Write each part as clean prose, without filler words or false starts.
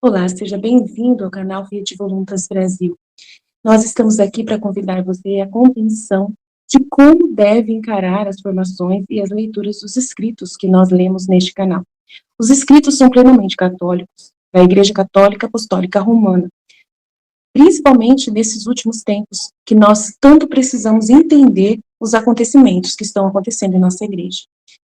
Olá, seja bem-vindo ao canal Rede Voluntas Brasil. Nós estamos aqui para convidar você à compreensão de como deve encarar as formações e as leituras dos escritos que nós lemos neste canal. Os escritos são plenamente católicos, da Igreja Católica Apostólica Romana, principalmente nesses últimos tempos, que nós tanto precisamos entender os acontecimentos que estão acontecendo em nossa igreja.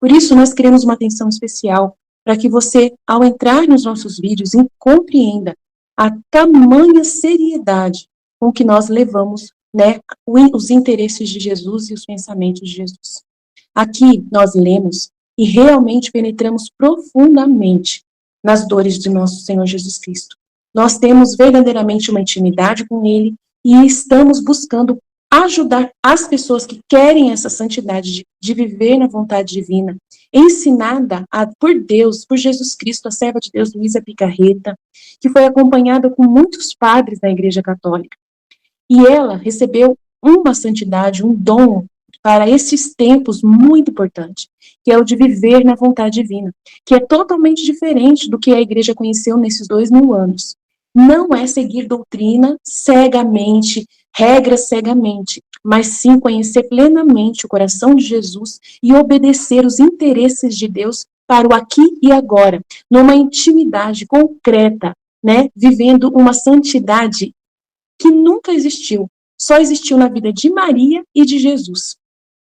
Por isso, nós queremos uma atenção especial para que você, ao entrar nos nossos vídeos, compreenda a tamanha seriedade com que nós levamos, né, os interesses de Jesus e os pensamentos de Jesus. Aqui nós lemos e realmente penetramos profundamente nas dores de nosso Senhor Jesus Cristo. Nós temos verdadeiramente uma intimidade com Ele e estamos buscando ajudar as pessoas que querem essa santidade de viver na vontade divina, ensinada por Deus, por Jesus Cristo, a serva de Deus, Luísa Picarreta, que foi acompanhada com muitos padres da Igreja Católica. E ela recebeu uma santidade, um dom para esses tempos muito importante, que é o de viver na vontade divina, que é totalmente diferente do que a igreja conheceu nesses 2000 anos. Não é seguir doutrina cegamente, regras cegamente, mas sim conhecer plenamente o coração de Jesus e obedecer os interesses de Deus para o aqui e agora, numa intimidade concreta, né, vivendo uma santidade que nunca existiu, só existiu na vida de Maria e de Jesus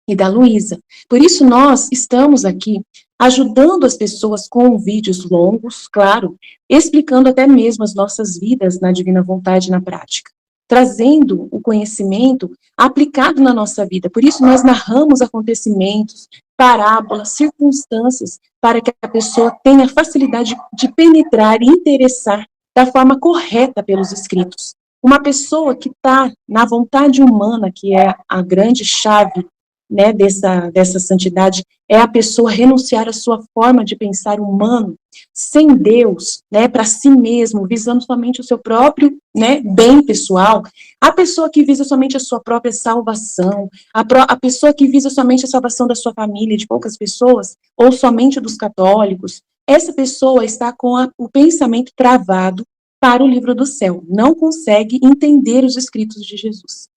e da Luísa. Por isso nós estamos aqui ajudando as pessoas com vídeos longos, claro, explicando até mesmo as nossas vidas na divina vontade na prática, trazendo o conhecimento aplicado na nossa vida. Por isso nós narramos acontecimentos, parábolas, circunstâncias, para que a pessoa tenha facilidade de penetrar e interessar da forma correta pelos escritos. Uma pessoa que está na vontade humana, que é a grande chave, né, dessa santidade, é a pessoa renunciar à sua forma de pensar humano, sem Deus, né, para si mesmo, visando somente o seu próprio, né, bem pessoal. A pessoa que visa somente a sua própria salvação, a pessoa que visa somente a salvação da sua família, de poucas pessoas, ou somente dos católicos, essa pessoa está com o pensamento travado para o livro do céu, não consegue entender os escritos de Jesus.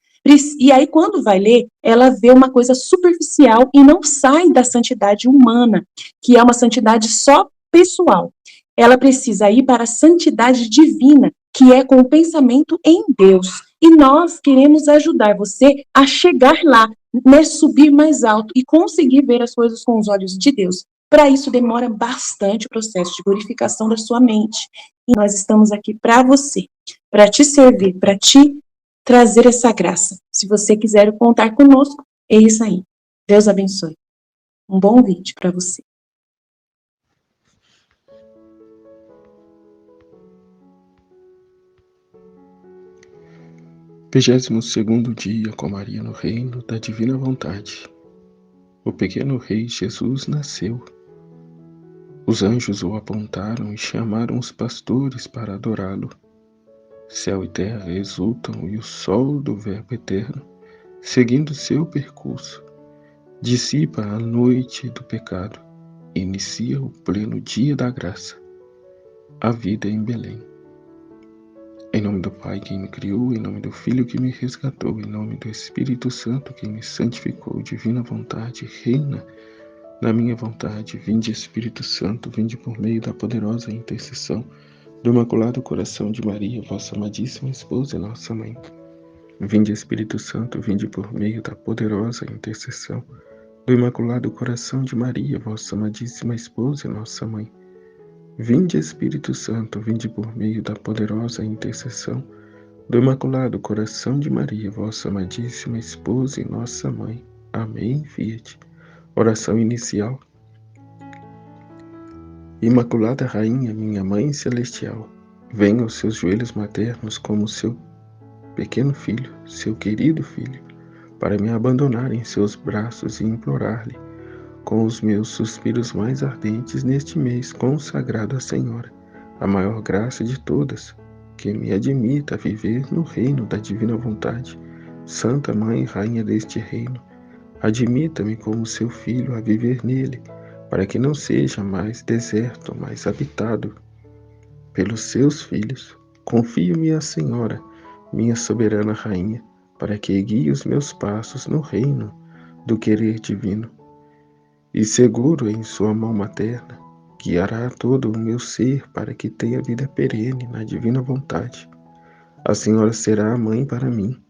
E aí, quando vai ler, ela vê uma coisa superficial e não sai da santidade humana, que é uma santidade só pessoal. Ela precisa ir para a santidade divina, que é com o pensamento em Deus. E nós queremos ajudar você a chegar lá, né, subir mais alto e conseguir ver as coisas com os olhos de Deus. Para isso, demora bastante o processo de purificação da sua mente. E nós estamos aqui para você, para te servir, para te trazer essa graça. Se você quiser contar conosco, é isso aí. Deus abençoe. Um bom vídeo para você. Vigésimo segundo dia com Maria no reino da divina vontade. O pequeno rei Jesus nasceu. Os anjos o apontaram e chamaram os pastores para adorá-lo. Céu e terra exultam e o sol do Verbo eterno, seguindo seu percurso, dissipa a noite do pecado e inicia o pleno dia da graça, a vida em Belém. Em nome do Pai que me criou, em nome do Filho que me resgatou, em nome do Espírito Santo que me santificou, divina vontade, reina na minha vontade. Vinde, Espírito Santo, vinde por meio da poderosa intercessão do Imaculado Coração de Maria, vossa amadíssima esposa e nossa mãe. Vinde, Espírito Santo, vinde por meio da poderosa intercessão do Imaculado Coração de Maria, vossa amadíssima esposa e nossa mãe. Vinde, Espírito Santo, vinde por meio da poderosa intercessão do Imaculado Coração de Maria, vossa amadíssima esposa e nossa mãe. Amém. Fiat. Oração inicial. Imaculada Rainha, minha Mãe Celestial, venho aos seus joelhos maternos como seu pequeno filho, seu querido filho, para me abandonar em seus braços e implorar-lhe, com os meus suspiros mais ardentes neste mês consagrado à Senhora, a maior graça de todas, que me admita a viver no reino da divina vontade, Santa Mãe e Rainha deste reino, Admita-me como seu filho a viver nele, para que não seja mais deserto, mas habitado pelos seus filhos. Confio-me à Senhora, minha soberana rainha, para que guie os meus passos no reino do querer divino. E seguro em sua mão materna, guiará todo o meu ser para que tenha vida perene na divina vontade. A Senhora será a mãe para mim,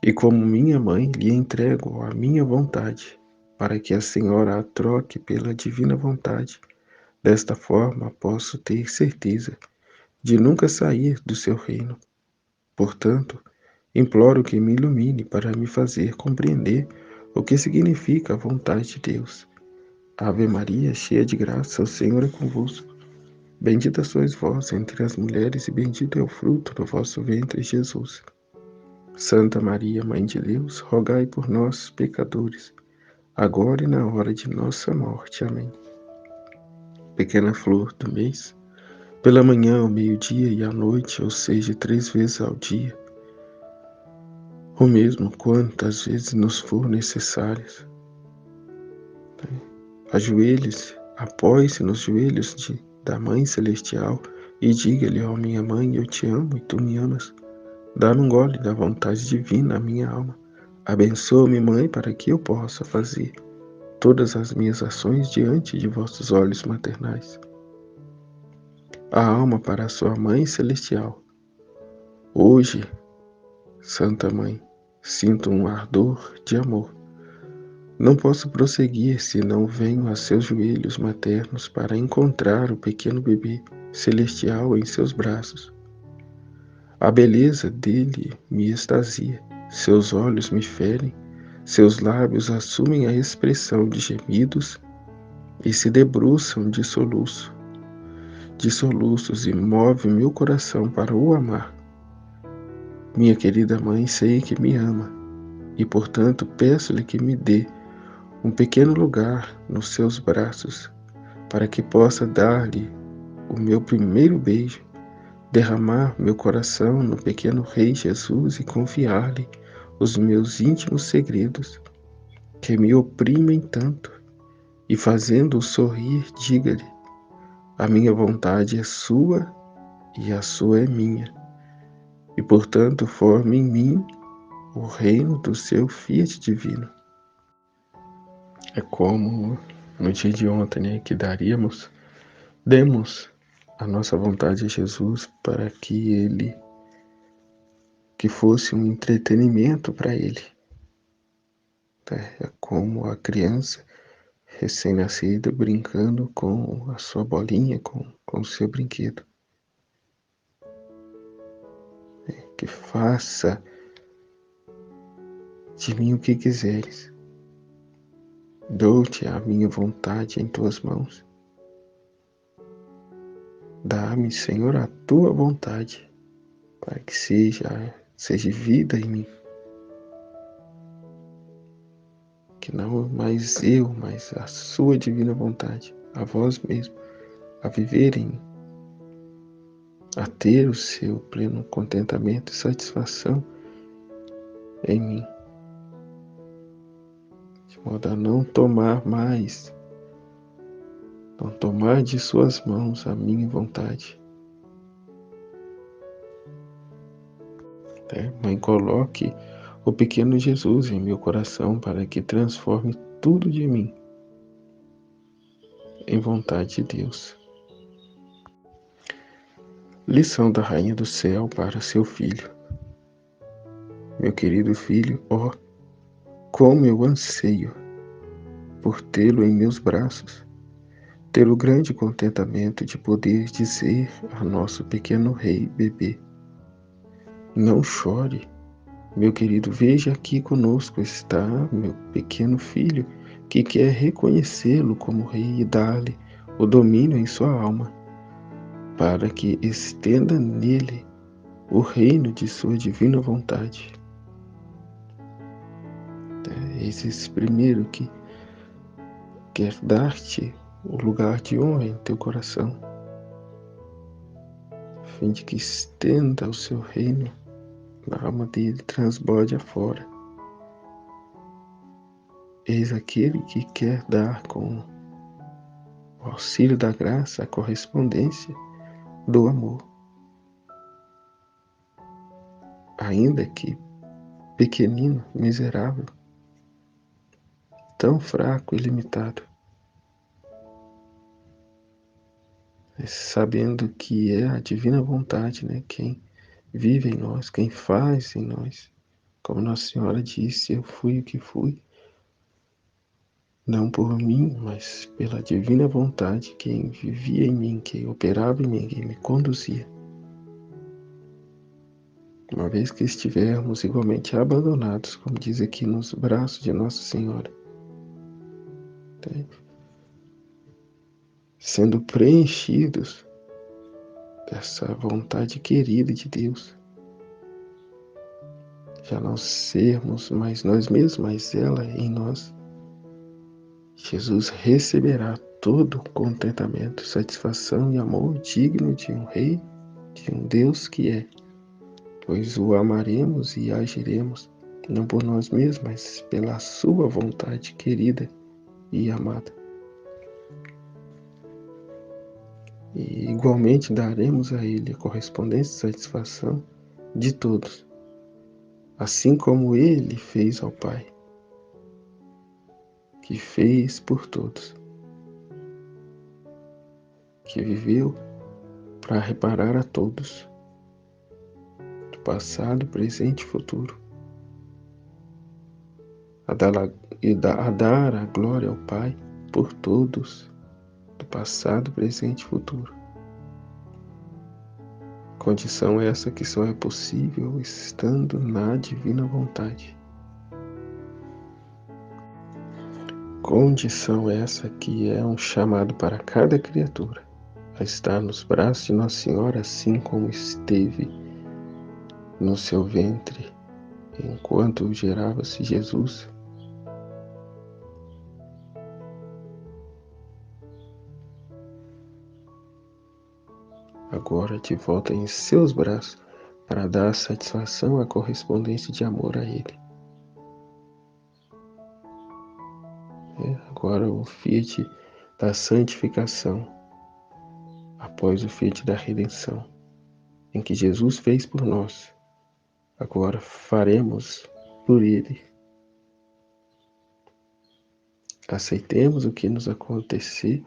e como minha mãe lhe entrego a minha vontade, para que a Senhora a troque pela divina vontade. Desta forma posso ter certeza de nunca sair do seu reino. Portanto, imploro que me ilumine para me fazer compreender o que significa a vontade de Deus. Ave Maria, cheia de graça, o Senhor é convosco. Bendita sois vós entre as mulheres e bendito é o fruto do vosso ventre, Jesus. Santa Maria, Mãe de Deus, rogai por nós, pecadores, agora e na hora de nossa morte. Amém. Pequena flor do mês, pela manhã, ao meio-dia e à noite, ou seja, 3 vezes ao dia, ou mesmo quantas vezes nos for necessárias. Ajoelhe-se, apoie-se nos joelhos da Mãe Celestial e diga-lhe: ó minha mãe, eu te amo e tu me amas. Dá-me um gole da vontade divina à minha alma. Abençoa-me, Mãe, para que eu possa fazer todas as minhas ações diante de vossos olhos maternais. A alma para a sua Mãe Celestial. Hoje, Santa Mãe, sinto um ardor de amor. Não posso prosseguir se não venho a seus joelhos maternos para encontrar o pequeno bebê celestial em seus braços. A beleza dele me extasia, seus olhos me ferem, seus lábios assumem a expressão de gemidos e se debruçam de soluços e move meu coração para o amar. Minha querida mãe, sei que me ama e, portanto, peço-lhe que me dê um pequeno lugar nos seus braços, para que possa dar-lhe o meu primeiro beijo, derramar meu coração no pequeno Rei Jesus e confiar-lhe os meus íntimos segredos, que me oprimem tanto, e fazendo-o sorrir, diga-lhe: a minha vontade é sua e a sua é minha, e portanto forme em mim o reino do seu fiat divino. É como no dia de ontem, né, que demos a nossa vontade a Jesus para que fosse um entretenimento para ele. É como a criança recém-nascida brincando com a sua bolinha, com o seu brinquedo. Que faça de mim o que quiseres. Dou-te a minha vontade em tuas mãos. Dá-me, Senhor, a tua vontade, para que seja vida em mim. Que não mais eu, mas a sua divina vontade, a vós mesmo, a viver em mim, a ter o seu pleno contentamento e satisfação em mim, de modo a não tomar de suas mãos a minha vontade. Mãe, coloque o pequeno Jesus em meu coração para que transforme tudo de mim em vontade de Deus. Lição da Rainha do Céu para seu filho. Meu querido filho, ó, como eu anseio por tê-lo em meus braços, ter o grande contentamento de poder dizer a nosso pequeno rei bebê: não chore, meu querido, veja aqui conosco está meu pequeno filho, que quer reconhecê-lo como rei e dar-lhe o domínio em sua alma, para que estenda nele o reino de sua divina vontade. Esse primeiro que quer dar-te o lugar de honra em teu coração, a fim de que estenda o seu reino na alma dele, transborde afora. Eis aquele que quer dar com o auxílio da graça a correspondência do amor, ainda que pequenino, miserável, tão fraco e limitado, sabendo que é a divina vontade, né, quem vive em nós, quem faz em nós. Como Nossa Senhora disse, eu fui o que fui, não por mim, mas pela divina vontade, quem vivia em mim, quem operava em mim, quem me conduzia. Uma vez que estivermos igualmente abandonados, como diz aqui, nos braços de Nossa Senhora, né? Sendo preenchidos dessa vontade querida de Deus, já não sermos mais nós mesmos, mas ela em nós, Jesus receberá todo contentamento, satisfação e amor digno de um Rei, de um Deus que é, pois o amaremos e agiremos, não por nós mesmos, mas pela sua vontade querida e amada. E igualmente daremos a Ele a correspondência e satisfação de todos, assim como Ele fez ao Pai, que fez por todos, que viveu para reparar a todos, do passado, presente e futuro, a dar a glória ao Pai por todos, do passado, presente e futuro. Condição essa que só é possível estando na divina vontade. Condição essa que é um chamado para cada criatura a estar nos braços de Nossa Senhora, assim como esteve no seu ventre enquanto gerava-se Jesus. Agora de volta em seus braços para dar satisfação à correspondência de amor a Ele. Agora o Fiat da santificação, após o Fiat da redenção, em que Jesus fez por nós. Agora faremos por Ele. Aceitemos o que nos acontecer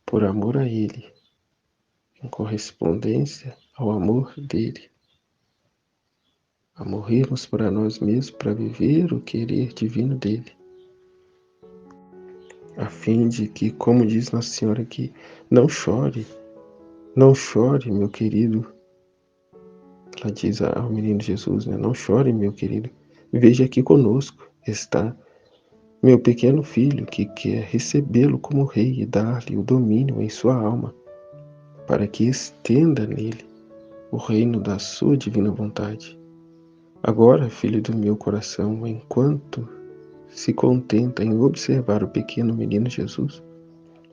por amor a Ele, em correspondência ao amor dele. A morrermos para nós mesmos, para viver o querer divino dele. A fim de que, como diz Nossa Senhora aqui, não chore, meu querido. Ela diz ao menino Jesus, né? Não chore, meu querido. Veja aqui conosco está meu pequeno filho que quer recebê-lo como rei e dar-lhe o domínio em sua alma, para que estenda nele o reino da sua divina vontade. Agora, filho do meu coração, enquanto se contenta em observar o pequeno menino Jesus,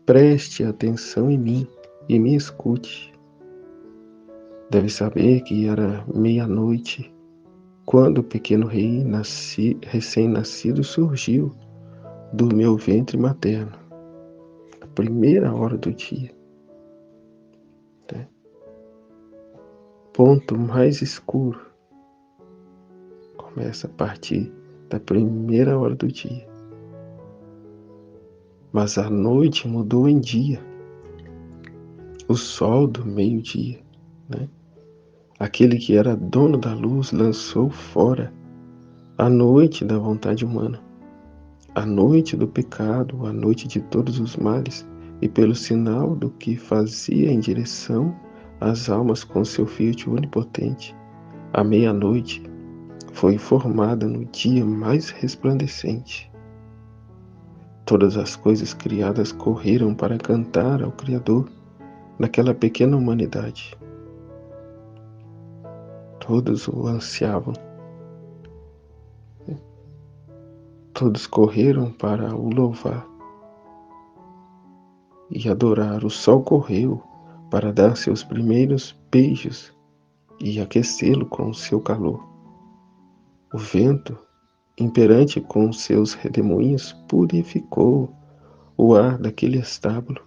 preste atenção em mim e me escute. Deve saber que era meia-noite, quando o pequeno rei recém-nascido surgiu do meu ventre materno, a primeira hora do dia. Né? Ponto mais escuro começa a partir da primeira hora do dia. Mas a noite mudou em dia, o sol do meio-dia, né? Aquele que era dono da luz lançou fora a noite da vontade humana, a noite do pecado, a noite de todos os males, e pelo sinal do que fazia em direção às almas com seu Fiat onipotente, a meia-noite foi formada no dia mais resplandecente. Todas as coisas criadas correram para cantar ao Criador naquela pequena humanidade. Todos o ansiavam. Todos correram para o louvar e adorar. O sol correu para dar seus primeiros beijos e aquecê-lo com seu calor. O vento imperante com seus redemoinhos, purificou o ar daquele estábulo,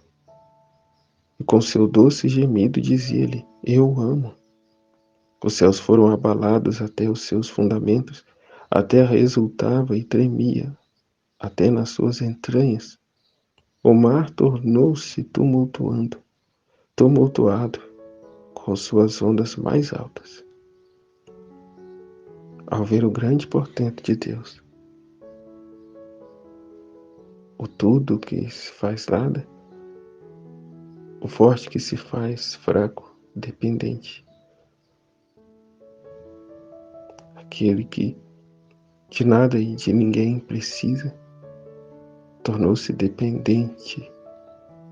e com seu doce gemido dizia-lhe: Eu amo. Os céus foram abalados até os seus fundamentos, a terra exultava e tremia até nas suas entranhas. O mar tornou-se tumultuado com suas ondas mais altas. Ao ver o grande portento de Deus, o tudo que se faz nada, o forte que se faz fraco, dependente, aquele que de nada e de ninguém precisa, tornou-se dependente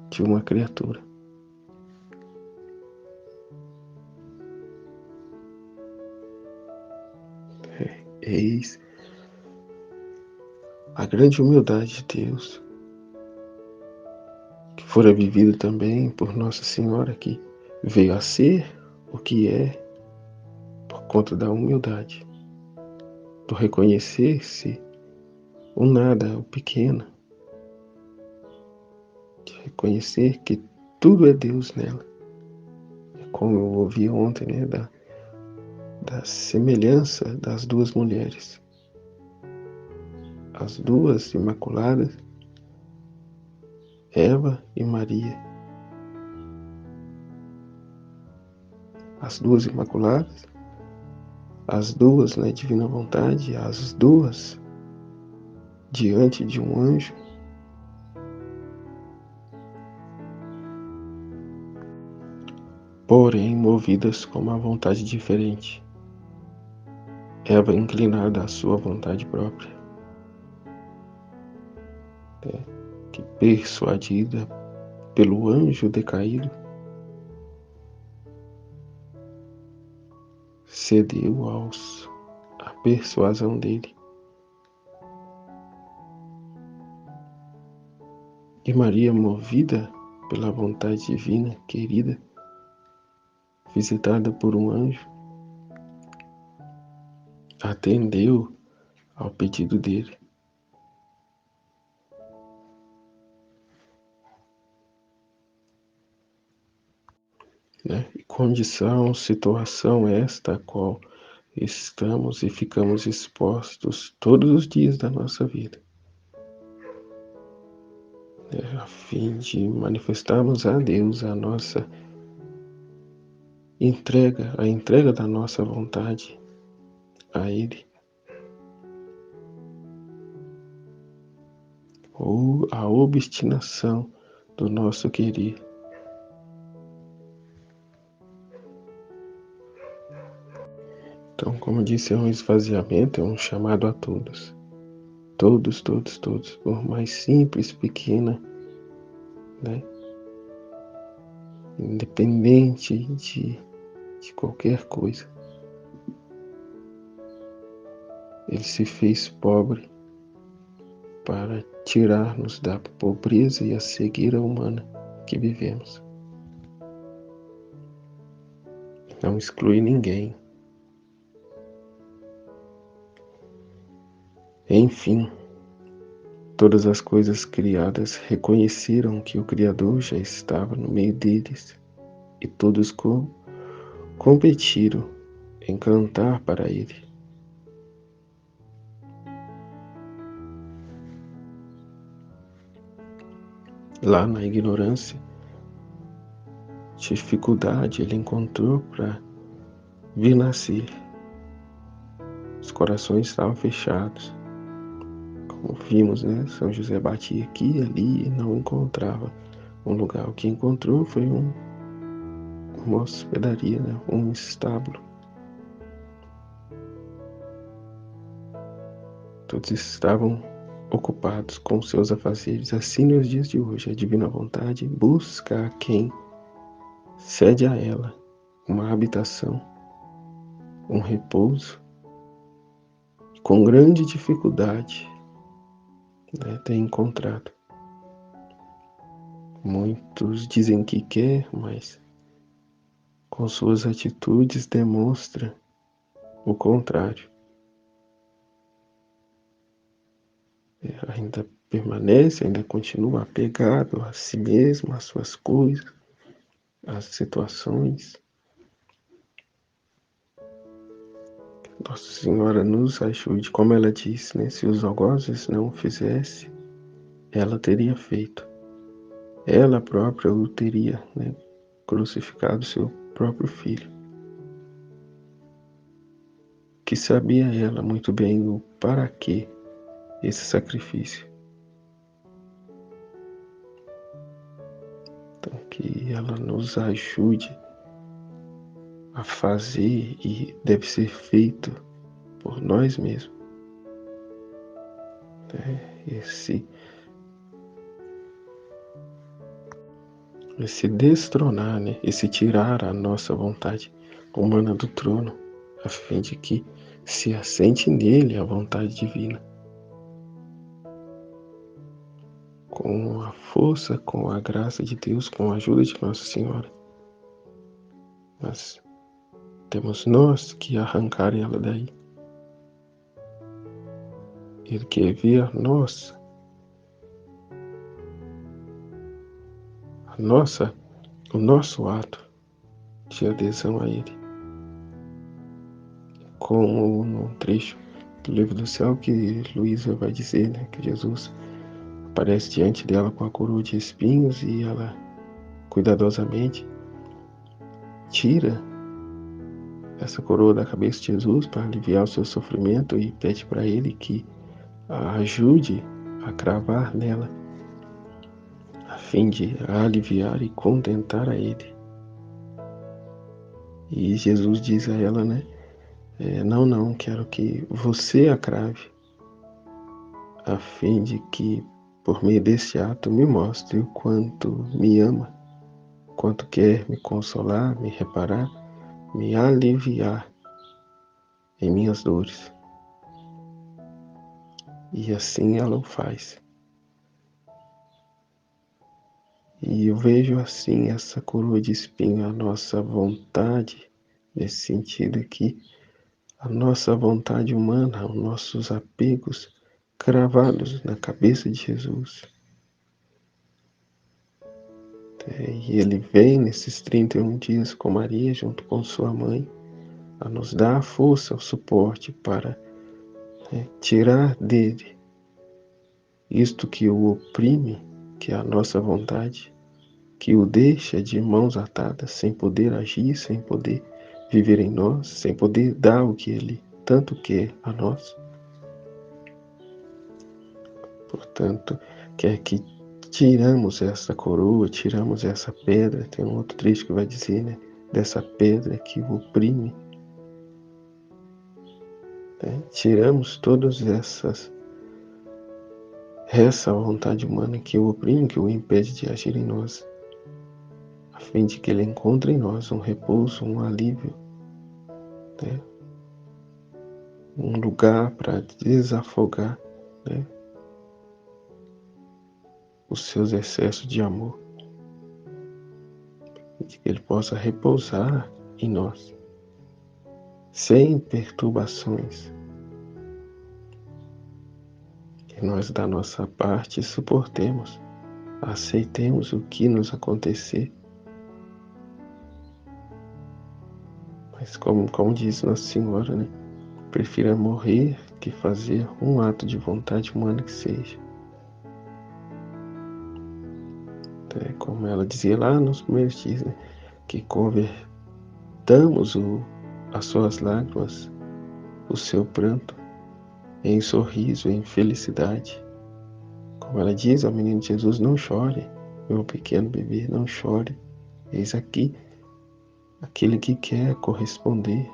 de uma criatura. Eis a grande humildade de Deus, que fora vivida também por Nossa Senhora, que veio a ser o que é por conta da humildade, do reconhecer-se o nada, o pequeno, de reconhecer que tudo é Deus nela. Como eu ouvi ontem, né, da semelhança das duas mulheres, as duas imaculadas, Eva e Maria, as duas imaculadas, as duas na divina vontade, as duas diante de um anjo, porém movidas com uma vontade diferente. Eva inclinada à sua vontade própria, que persuadida pelo anjo decaído, cedeu à persuasão dele. E Maria, movida pela vontade divina, querida, visitada por um anjo, atendeu ao pedido dele. Né? E condição, situação esta a qual estamos e ficamos expostos todos os dias da nossa vida, a fim de manifestarmos a Deus a nossa entrega, a entrega da nossa vontade a Ele, ou a obstinação do nosso querer. Então, como disse, é um esvaziamento, é um chamado a todos. Todos, todos, todos, por mais simples, pequena, né? Independente de qualquer coisa. Ele se fez pobre para tirar-nos da pobreza e a cegueira humana que vivemos. Não exclui ninguém. Enfim, todas as coisas criadas reconheceram que o Criador já estava no meio deles, e todos competiram em cantar para Ele. Lá na ignorância, dificuldade ele encontrou para vir nascer. Os corações estavam fechados. Como vimos, né? São José batia aqui e ali e não encontrava um lugar. O que encontrou foi uma hospedaria, né? Um estábulo. Todos estavam ocupados com seus afazeres. Assim nos dias de hoje, a divina vontade busca a quem cede a ela uma habitação, um repouso. Com grande dificuldade, né, tem encontrado. Muitos dizem que quer, mas com suas atitudes demonstra o contrário. ainda permanece, ainda continua apegado a si mesmo, às suas coisas, às situações. Nossa Senhora nos ajude, como ela disse, né? Se os algozes não o fizesse, ela teria feito. Ela própria o teria, né, crucificado seu próprio filho. Que sabia ela muito bem o para que esse sacrifício. Então, que ela nos ajude a fazer, e deve ser feito por nós mesmos, né? Esse destronar, né? Esse tirar a nossa vontade humana do trono, a fim de que se assente nele a vontade divina. Com a força, com a graça de Deus, com a ajuda de Nossa Senhora. Mas temos nós que arrancar ela daí. Ele quer ver o nosso ato de adesão a Ele. Como no trecho do Livro do Céu que Luísa vai dizer, né, que Jesus aparece diante dela com a coroa de espinhos e ela cuidadosamente tira essa coroa da cabeça de Jesus para aliviar o seu sofrimento e pede para Ele que a ajude a cravar nela, a fim de aliviar e contentar a Ele. E Jesus diz a ela, né, não, quero que você a crave, a fim de que, por meio desse ato, me mostre o quanto me ama, quanto quer me consolar, me reparar, me aliviar em minhas dores. E assim ela o faz. E eu vejo assim essa coroa de espinho, a nossa vontade, nesse sentido aqui, a nossa vontade humana, os nossos apegos cravados na cabeça de Jesus. E ele vem nesses 31 dias com Maria, junto com sua mãe, a nos dar a força, o suporte para tirar dele isto que o oprime, que é a nossa vontade, que o deixa de mãos atadas, sem poder agir, sem poder viver em nós, sem poder dar o que ele tanto quer a nós. Portanto, quer que tiramos essa coroa, tiramos essa pedra, tem um outro trecho que vai dizer, né, dessa pedra que o oprime, né? Tiramos todas essa vontade humana que o oprime, que o impede de agir em nós, a fim de que ele encontre em nós um repouso, um alívio, né? Um lugar para desafogar, né, os seus excessos de amor, e que ele possa repousar em nós, sem perturbações. Que nós, da nossa parte, suportemos, aceitemos o que nos acontecer. Mas como diz Nossa Senhora, né, prefira morrer que fazer um ato de vontade humana que seja. Como ela dizia lá nos primeiros dias, né, que convertamos as suas lágrimas, o seu pranto, em sorriso, em felicidade. Como ela diz ao menino Jesus, não chore, meu pequeno bebê, não chore. Eis aqui aquele que quer corresponder,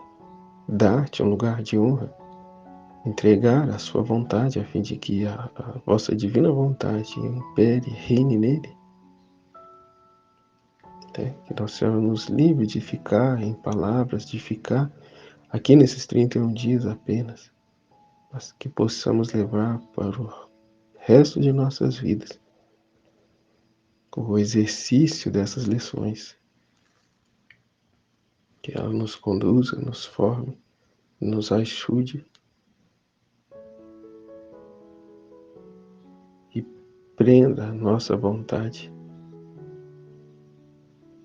dar-te um lugar de honra, entregar a sua vontade, a fim de que a vossa divina vontade impere, reine nele. Que Nossa Senhora nos livre de ficar em palavras, de ficar aqui nesses 31 dias apenas, mas que possamos levar para o resto de nossas vidas o exercício dessas lições. Que ela nos conduza, nos forme, nos ajude e prenda a nossa vontade,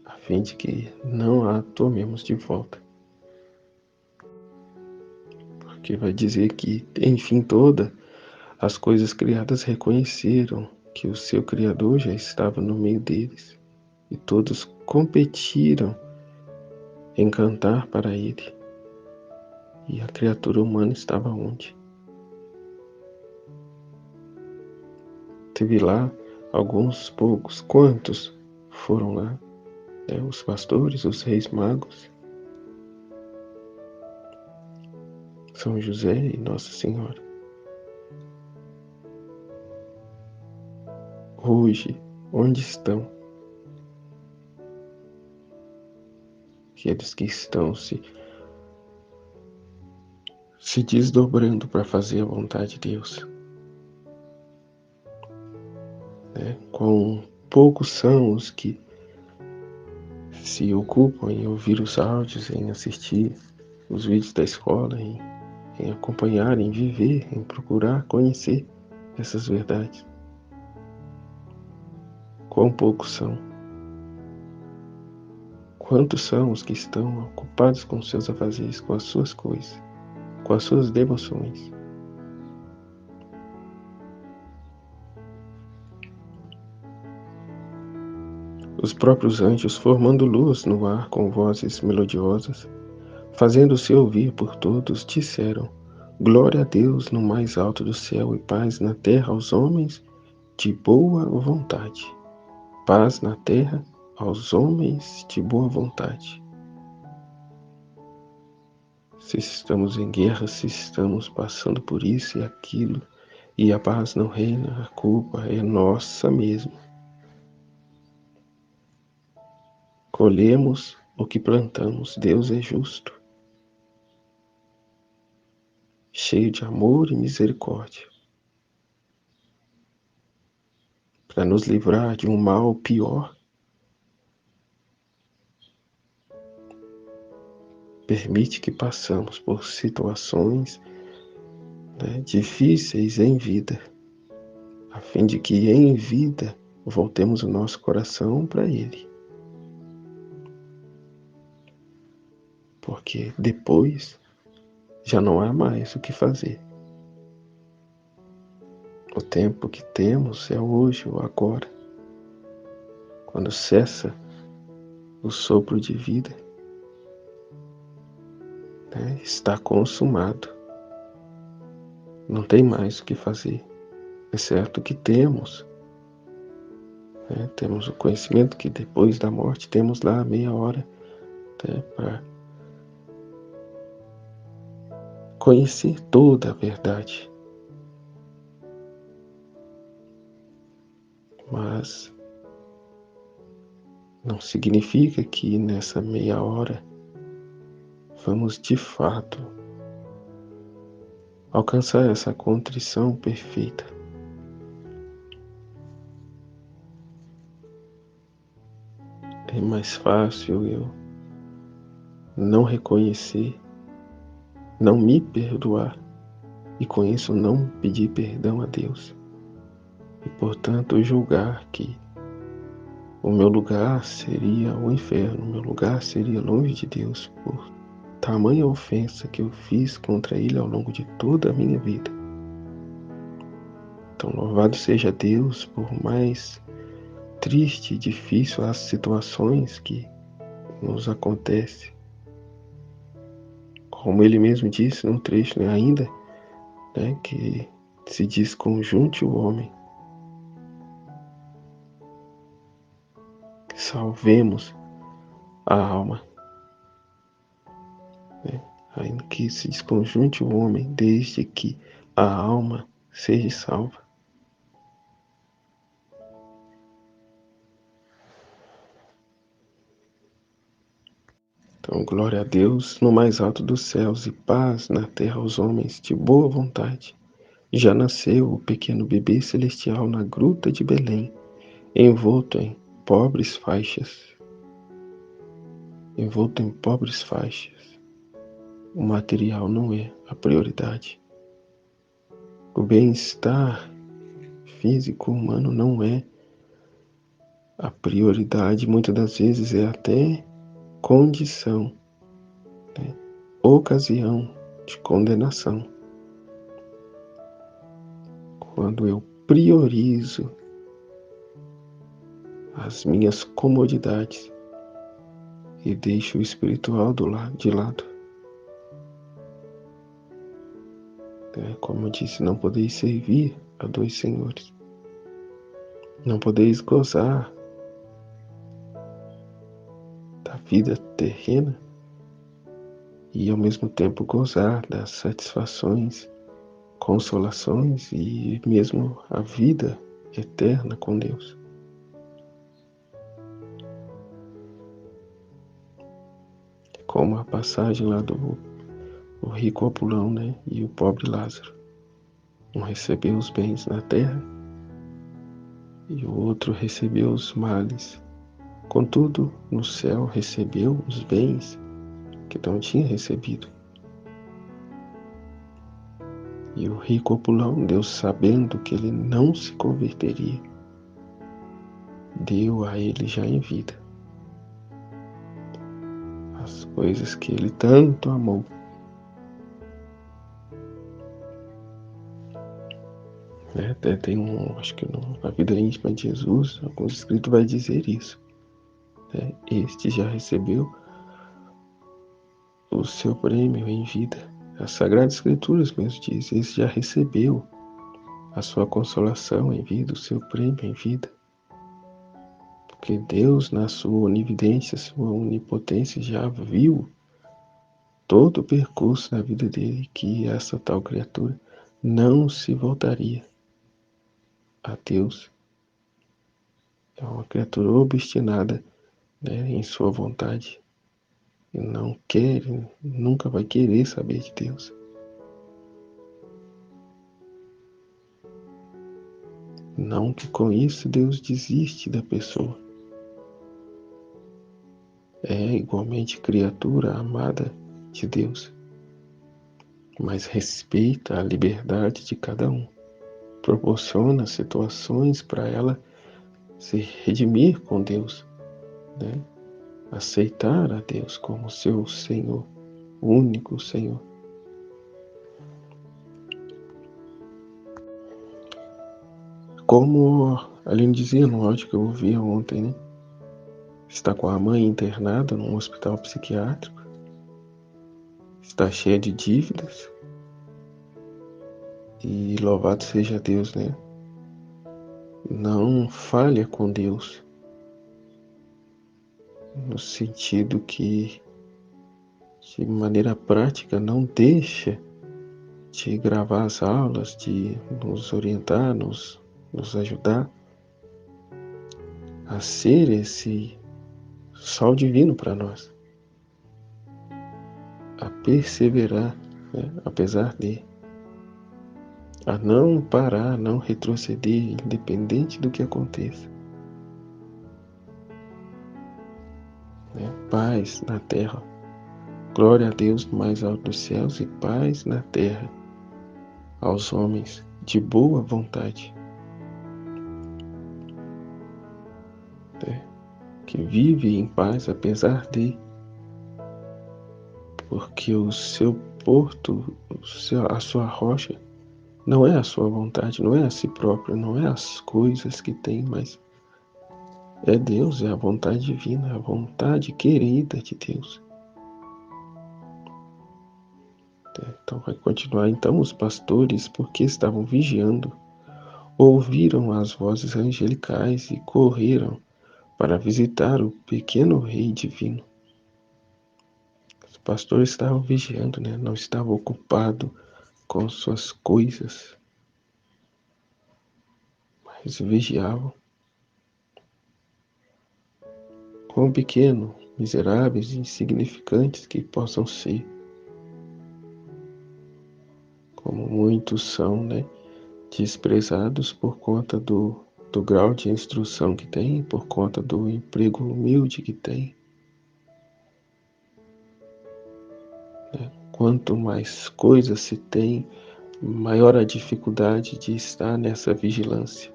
a fim de que não a tomemos de volta. Porque vai dizer que, enfim, todas as coisas criadas reconheceram que o seu Criador já estava no meio deles, e todos competiram em cantar para ele. E a criatura humana estava onde? Teve lá alguns poucos. Quantos foram lá? Os pastores, os reis magos, São José e Nossa Senhora. Hoje, onde estão aqueles que estão se desdobrando para fazer a vontade de Deus? Quão poucos são os que se ocupam em ouvir os áudios, em assistir os vídeos da escola, em acompanhar, em viver, em procurar conhecer essas verdades. Quão poucos são? Quantos são os que estão ocupados com seus afazeres, com as suas coisas, com as suas devoções? Os próprios anjos formando luz no ar com vozes melodiosas, fazendo-se ouvir por todos, disseram: Glória a Deus no mais alto do céu e paz na terra aos homens de boa vontade. Paz na terra aos homens de boa vontade. Se estamos em guerra, se estamos passando por isso e aquilo, e a paz não reina, a culpa é nossa mesmo. Colhemos o que plantamos, Deus é justo, cheio de amor e misericórdia, para nos livrar de um mal pior. Permite que passamos por situações difíceis em vida, a fim de que em vida voltemos o nosso coração para Ele. Porque depois já não há mais o que fazer. O tempo que temos é hoje ou agora. Quando cessa o sopro de vida, está consumado. Não tem mais o que fazer, exceto que temos. Temos o conhecimento que depois da morte temos lá meia hora para conhecer toda a verdade. Mas não significa que nessa meia hora vamos de fato alcançar essa contrição perfeita. É mais fácil eu não reconhecer, não me perdoar e com isso não pedir perdão a Deus. E portanto julgar que o meu lugar seria o inferno, o meu lugar seria longe de Deus por tamanha ofensa que eu fiz contra Ele ao longo de toda a minha vida. Então louvado seja Deus, por mais triste e difícil as situações que nos acontecem. Como Ele mesmo disse num trecho, ainda que se diz conjunte o homem, que salvemos a alma. Ainda que se desconjunte o homem, desde que a alma seja salva. Então, glória a Deus no mais alto dos céus e paz na terra aos homens de boa vontade. Já nasceu o pequeno bebê celestial na gruta de Belém, envolto em pobres faixas. Envolto em pobres faixas. O material não é a prioridade. O bem-estar físico humano não é a prioridade, muitas das vezes é até condição, né? Ocasião de condenação. Quando eu priorizo as minhas comodidades e deixo o espiritual de lado. Como eu disse, não podeis servir a dois senhores. Não podeis gozar da vida terrena e ao mesmo tempo gozar das satisfações, consolações e mesmo a vida eterna com Deus. Como a passagem lá do rico opulão, né, e o pobre Lázaro. Um recebeu os bens na terra e o outro recebeu os males. Contudo, no céu recebeu os bens que não tinha recebido. E o rico opulão, Deus sabendo que ele não se converteria, deu a ele já em vida as coisas que ele tanto amou. Até tem acho que na vida íntima de Jesus, alguns escritos vai dizer isso. Este já recebeu o seu prêmio em vida. As Sagradas Escrituras mesmo diz, esse já recebeu a sua consolação em vida, o seu prêmio em vida. Porque Deus, na sua onividência, sua onipotência, já viu todo o percurso na vida dele, que essa tal criatura não se voltaria a Deus. É uma criatura obstinada, né, em sua vontade. E não quer, nunca vai querer saber de Deus. Não que com isso Deus desiste da pessoa. É igualmente criatura amada de Deus, mas respeita a liberdade de cada um. Proporciona situações para ela se redimir com Deus, né? Aceitar a Deus como seu Senhor, único Senhor. Como a Aline dizia no áudio que eu ouvi ontem, né? Está com a mãe internada num hospital psiquiátrico, está cheia de dívidas, e louvado seja Deus, né? Não falha com Deus, no sentido que, de maneira prática, não deixa de gravar as aulas, de nos orientar, nos ajudar a ser esse sol divino para nós, a perseverar, né, apesar de, a não parar, a não retroceder, independente do que aconteça. Paz na terra, glória a Deus no mais alto dos céus e paz na terra aos homens de boa vontade, que vive em paz apesar de, porque o seu porto, a sua rocha, não é a sua vontade, não é a si próprio, não é as coisas que tem, mas é Deus, é a vontade divina, a vontade querida de Deus. Então vai continuar. Então os pastores, porque estavam vigiando, ouviram as vozes angelicais e correram para visitar o pequeno rei divino. Os pastores estavam vigiando, né? Não estavam ocupados com suas coisas, mas vigiavam. Quão pequeno, miseráveis e insignificantes que possam ser, como muitos são, né, desprezados por conta do grau de instrução que tem, por conta do emprego humilde que tem. Quanto mais coisas se tem, maior a dificuldade de estar nessa vigilância,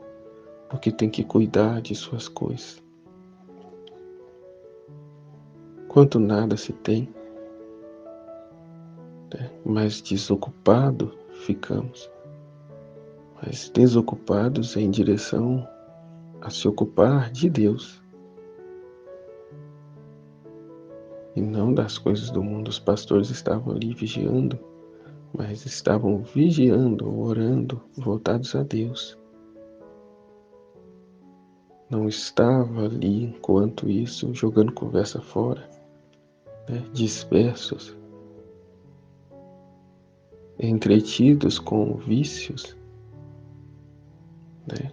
porque tem que cuidar de suas coisas. Quanto nada se tem, né? Mais desocupado ficamos, mas desocupados em direção a se ocupar de Deus e não das coisas do mundo. Os pastores estavam ali vigiando, mas estavam vigiando, orando, voltados a Deus. Não estava ali, enquanto isso, jogando conversa fora, né? Dispersos, entretidos com vícios, né?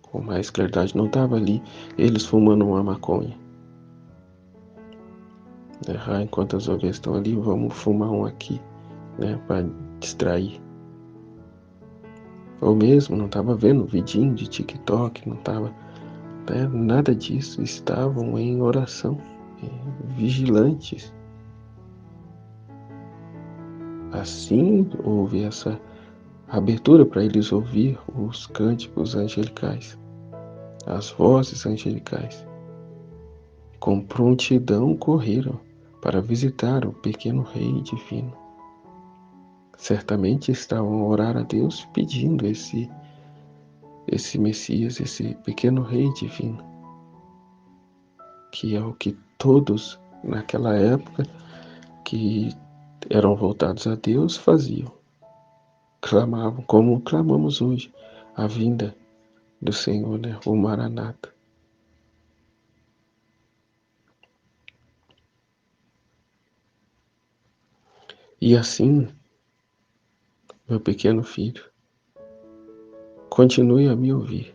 Com mais claridade, não estava ali eles fumando uma maconha. Né? Enquanto as ovelhas estão ali, vamos fumar um aqui, né? Para distrair. Ou mesmo não estava vendo vidinho de TikTok, não estava, né? Nada disso. Estavam em oração, vigilantes. Assim houve essa abertura para eles ouvir os cânticos angelicais, as vozes angelicais. Com prontidão correram para visitar o pequeno rei divino. Certamente estavam a orar a Deus pedindo esse Messias, esse pequeno rei divino, que é o que todos naquela época que eram voltados a Deus faziam. Clamavam, como clamamos hoje, a vinda do Senhor, né? O Maranata. E assim, meu pequeno filho, continue a me ouvir.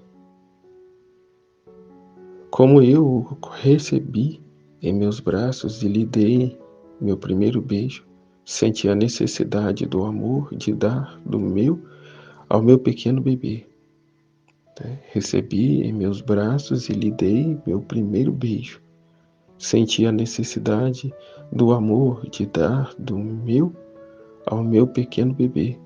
Como eu o recebi em meus braços e lhe dei meu primeiro beijo, senti a necessidade do amor de dar do meu ao meu pequeno bebê. Recebi em meus braços e lhe dei meu primeiro beijo. Senti a necessidade do amor de dar do meu ao meu pequeno bebê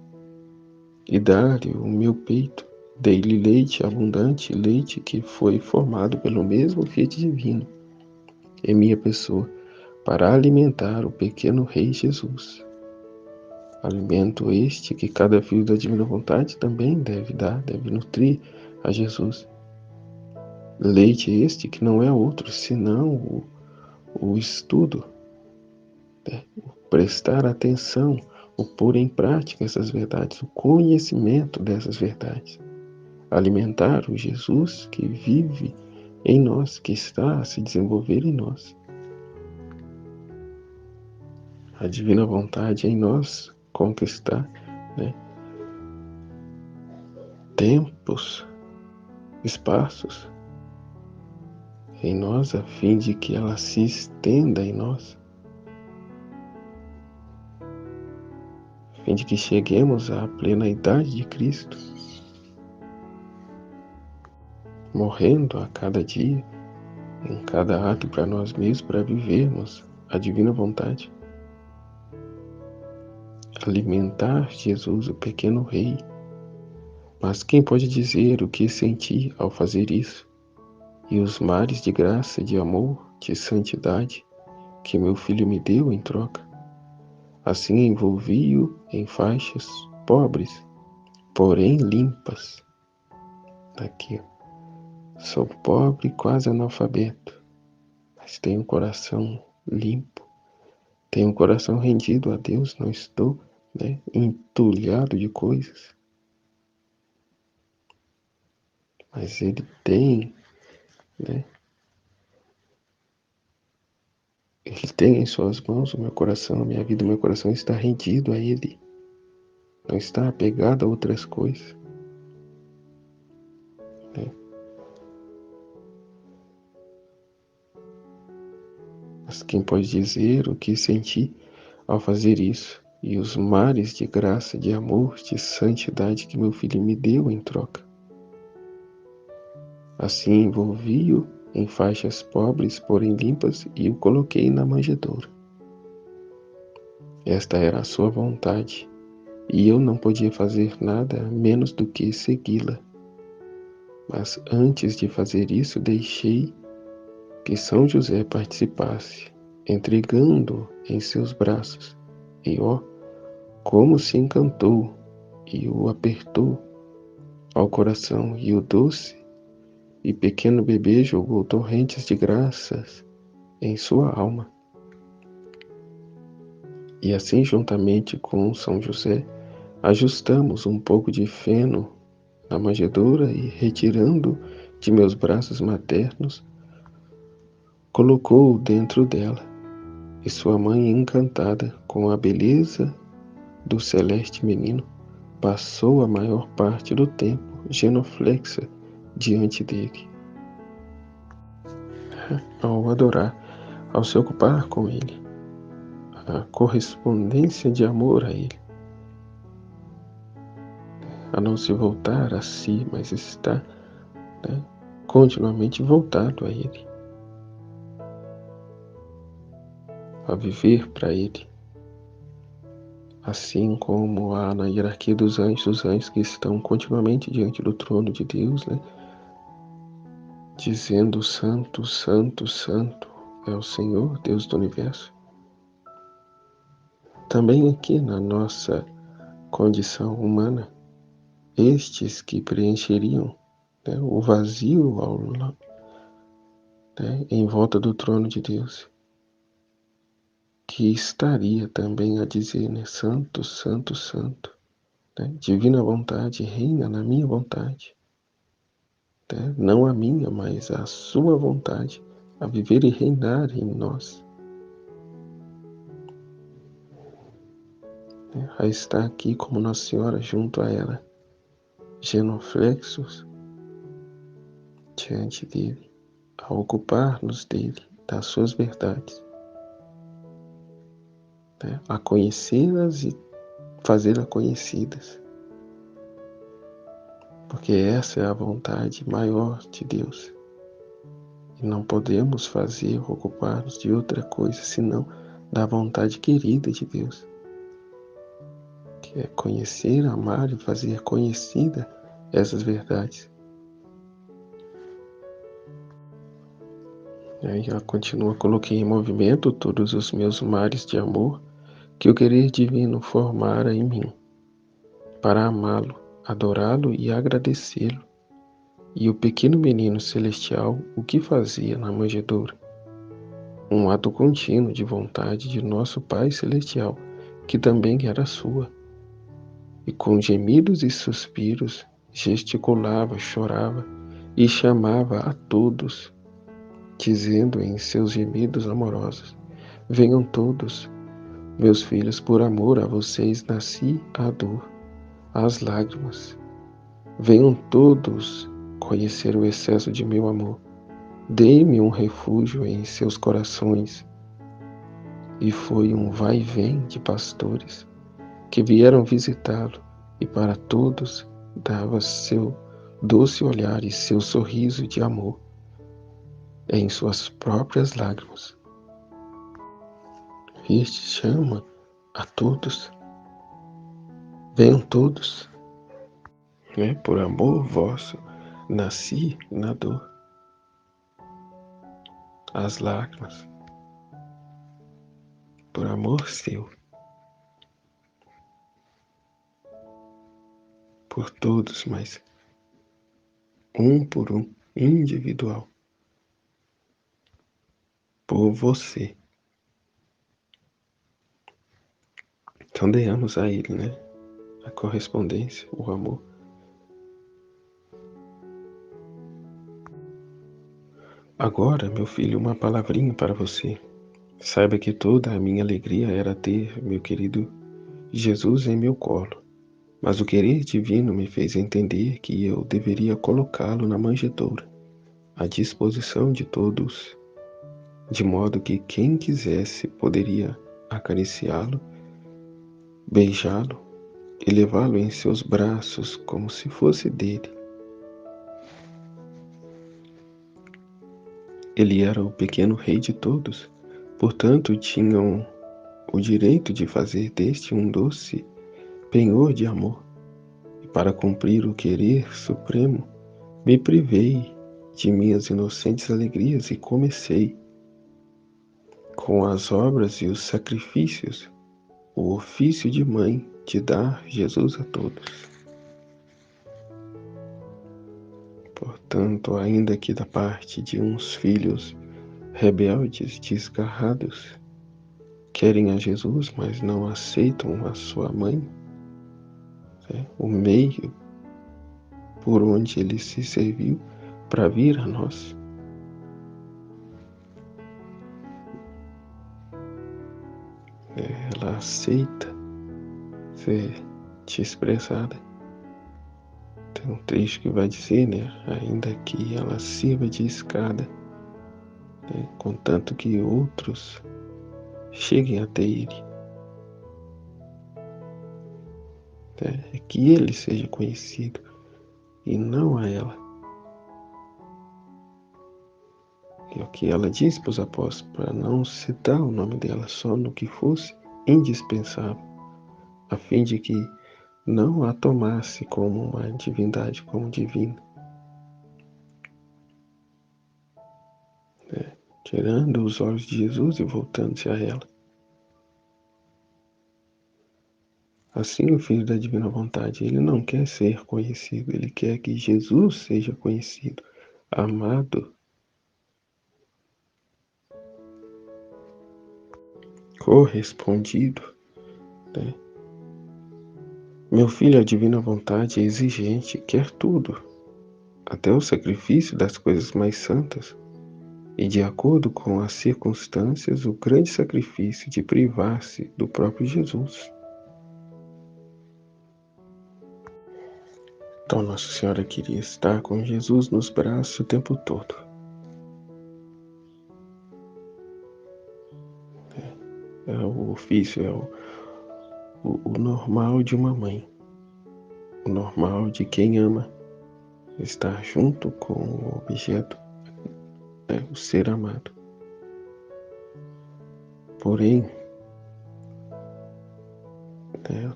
e dar-lhe o meu peito. Dei-lhe leite abundante, leite que foi formado pelo mesmo Filho divino em minha pessoa, para alimentar o pequeno Rei Jesus. Alimento este que cada filho da divina vontade também deve dar, deve nutrir a Jesus. Leite este que não é outro senão o estudo, né? O prestar atenção, o pôr em prática essas verdades, o conhecimento dessas verdades. Alimentar o Jesus que vive em nós, que está a se desenvolver em nós. A divina vontade em nós conquistar, né? Tempos, espaços em nós, a fim de que ela se estenda em nós, a fim de que cheguemos à plena idade de Cristo, morrendo a cada dia, em cada ato para nós mesmos, para vivermos a divina vontade. Alimentar Jesus, o pequeno rei. Mas quem pode dizer o que senti ao fazer isso? E os mares de graça, de amor, de santidade que meu filho me deu em troca? Assim envolvi-o em faixas pobres, porém limpas. Aqui, sou pobre, quase analfabeto, mas tenho um coração limpo, tenho um coração rendido a Deus, não estou, né, entulhado de coisas. Mas Ele tem, né, Ele tem em suas mãos o meu coração, a minha vida, o meu coração está rendido a Ele, não está apegado a outras coisas. Né? Mas quem pode dizer o que senti ao fazer isso? E os mares de graça, de amor, de santidade que meu filho me deu em troca? Assim envolvi-o em faixas pobres, porém limpas, e o coloquei na manjedoura. Esta era a sua vontade, e eu não podia fazer nada menos do que segui-la. Mas antes de fazer isso, deixei que São José participasse, entregando em seus braços. E ó, como se encantou e o apertou ao coração, e o doce e pequeno bebê jogou torrentes de graças em sua alma. E assim, juntamente com São José, ajustamos um pouco de feno na manjedoura e, retirando de meus braços maternos, colocou-o dentro dela. E sua mãe, encantada com a beleza do celeste menino, passou a maior parte do tempo genuflexa diante dele, ao adorar, ao se ocupar com ele, a correspondência de amor a ele, a não se voltar a si, mas estar, né, continuamente voltado a ele, a viver para ele. Assim como há na hierarquia dos anjos, os anjos que estão continuamente diante do trono de Deus, né, dizendo: Santo, Santo, Santo é o Senhor, Deus do Universo. Também aqui na nossa condição humana, estes que preencheriam, né, o vazio em volta do trono de Deus, que estaria também a dizer, né, Santo, Santo, Santo, né, divina vontade reina na minha vontade, né, não a minha, mas a sua vontade, a viver e reinar em nós, né, a estar aqui como Nossa Senhora junto a ela, genuflexos diante dele, a ocupar-nos dele, das suas verdades, né, a conhecê-las e fazê-las conhecidas, porque essa é a vontade maior de Deus. E não podemos fazer ou ocupar-nos de outra coisa senão da vontade querida de Deus, que é conhecer, amar e fazer conhecida essas verdades. E aí ela continua: coloquei em movimento todos os meus mares de amor que o querer divino formara em mim, para amá-lo, adorá-lo e agradecê-lo. E o pequeno menino celestial, o que fazia na manjedoura? Um ato contínuo de vontade de nosso Pai Celestial, que também era sua. E com gemidos e suspiros, gesticulava, chorava e chamava a todos, dizendo em seus gemidos amorosos: venham todos, meus filhos, por amor a vocês nasci a dor, as lágrimas. Venham todos conhecer o excesso de meu amor. Dei-me um refúgio em seus corações. E foi um vai e vem de pastores que vieram visitá-lo, e para todos dava seu doce olhar e seu sorriso de amor em suas próprias lágrimas. Este chama a todos, venham todos, né? Por amor vosso nasci na dor, as lágrimas, por amor seu, por todos, mas um por um, individual, por você. Então demos a ele, né, a correspondência, o amor. Agora, meu filho, uma palavrinha para você. Saiba que toda a minha alegria era ter meu querido Jesus em meu colo. Mas o querer divino me fez entender que eu deveria colocá-lo na manjedoura, à disposição de todos, de modo que quem quisesse poderia acariciá-lo, beijá-lo e levá-lo em seus braços como se fosse dele. Ele era o pequeno rei de todos, portanto tinham o direito de fazer deste um doce penhor de amor, e para cumprir o querer supremo, me privei de minhas inocentes alegrias e comecei, com as obras e os sacrifícios, o ofício de mãe de dar Jesus a todos. Portanto, ainda que da parte de uns filhos rebeldes, desgarrados, querem a Jesus, mas não aceitam a sua mãe, o meio por onde ele se serviu para vir a nós. Ela aceita ser desprezada. Tem um trecho que vai dizer, ainda que ela sirva de escada, contanto que outros cheguem até ele. É que ele seja conhecido e não a ela. É o que ela disse para os apóstolos, para não citar o nome dela só no que fosse indispensável, a fim de que não a tomasse como uma divindade, como divina. Tirando os olhos de Jesus e voltando-se a ela. Assim, o Filho da Divina Vontade, ele não quer ser conhecido, ele quer que Jesus seja conhecido, amado, correspondido. Meu filho, a Divina Vontade é exigente, quer tudo, até o sacrifício das coisas mais santas, e de acordo com as circunstâncias, o grande sacrifício de privar-se do próprio Jesus. Então, Nossa Senhora queria estar com Jesus nos braços o tempo todo. É o ofício, é o normal de uma mãe. O normal de quem ama. Estar junto com o objeto, o ser amado. Porém,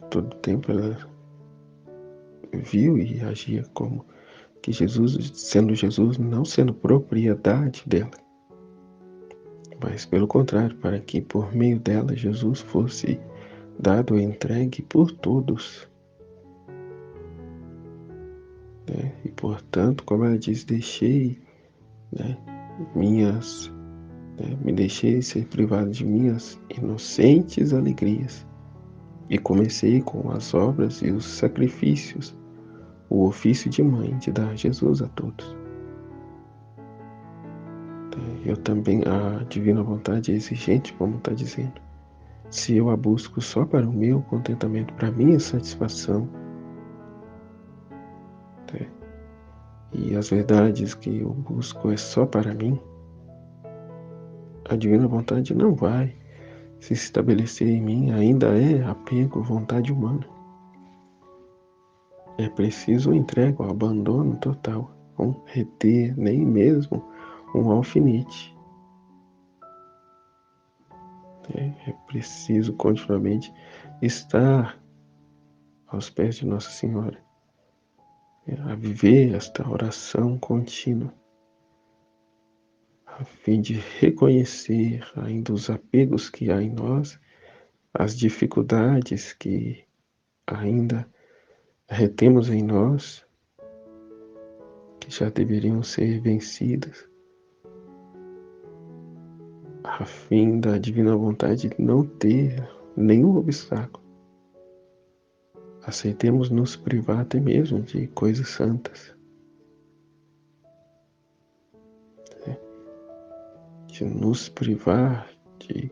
todo tempo ela viu e agia como que Jesus, não sendo propriedade dela, mas pelo contrário, para que por meio dela Jesus fosse dado e entregue por todos. E portanto, como ela diz, me deixei ser privado de minhas inocentes alegrias e comecei com as obras e os sacrifícios, o ofício de mãe de dar Jesus a todos. Eu também, a Divina Vontade é exigente, como está dizendo. Se eu a busco só para o meu contentamento, para a minha satisfação, e as verdades que eu busco é só para mim, a Divina Vontade não vai se estabelecer em mim, ainda é apego, vontade humana. É preciso entrega, o abandono total, não reter nem mesmo um alfinete. É preciso continuamente estar aos pés de Nossa Senhora, a viver esta oração contínua, a fim de reconhecer ainda os apegos que há em nós, as dificuldades que ainda retemos em nós, que já deveriam ser vencidas, a fim da Divina Vontade não ter nenhum obstáculo. Aceitemos nos privar até mesmo de coisas santas, de nos privar de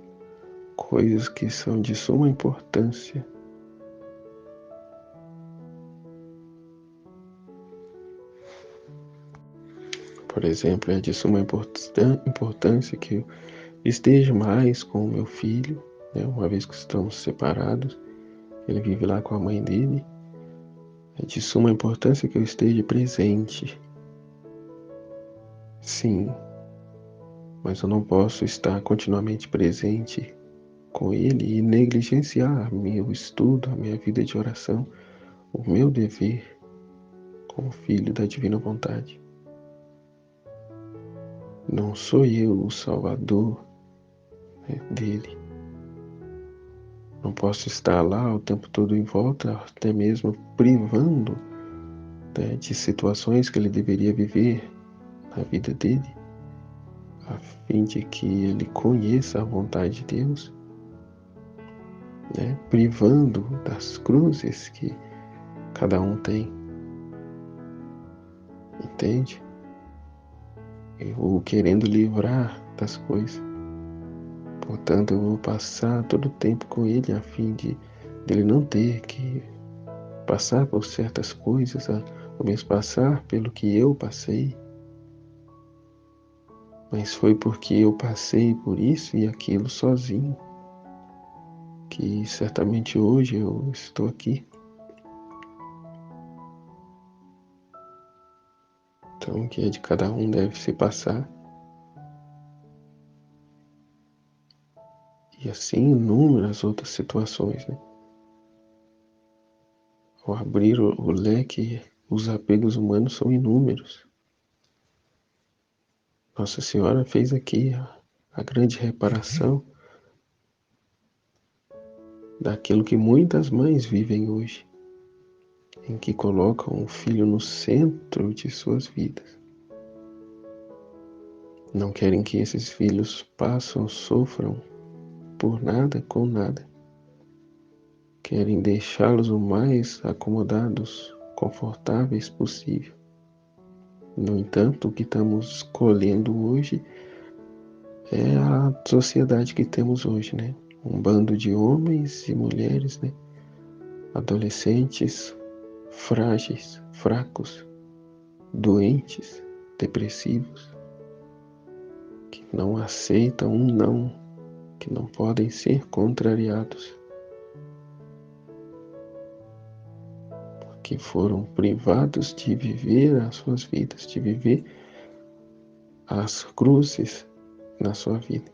coisas que são de suma importância. Por exemplo, é de suma importância que eu esteja mais com o meu filho, uma vez que estamos separados, ele vive lá com a mãe dele. É de suma importância que eu esteja presente. Sim, mas eu não posso estar continuamente presente com Ele e negligenciar meu estudo, a minha vida de oração, o meu dever como filho da divina vontade. Não sou eu o salvador, né, dele. Não posso estar lá o tempo todo em volta, até mesmo privando, né, de situações que ele deveria viver na vida dele, a fim de que ele conheça a vontade de Deus, né, privando das cruzes que cada um tem, entende? Eu vou querendo livrar das coisas. Portanto, eu vou passar todo o tempo com ele a fim de ele não ter que passar por certas coisas, ou mesmo passar pelo que eu passei. Mas foi porque eu passei por isso e aquilo sozinho, que certamente hoje eu estou aqui. Então, o que é de cada um deve se passar. E assim inúmeras outras situações, né? Ao abrir o leque, os apegos humanos são inúmeros. Nossa Senhora fez aqui a grande reparação daquilo que muitas mães vivem hoje, em que colocam o filho no centro de suas vidas. Não querem que esses filhos sofram por nada, com nada. Querem deixá-los o mais acomodados, confortáveis possível. No entanto, o que estamos colhendo hoje é a sociedade que temos hoje, né? Um bando de homens e mulheres, né? Adolescentes frágeis, fracos, doentes, depressivos, que não aceitam um não, que não podem ser contrariados, que foram privados de viver as suas vidas, de viver as cruzes na sua vida.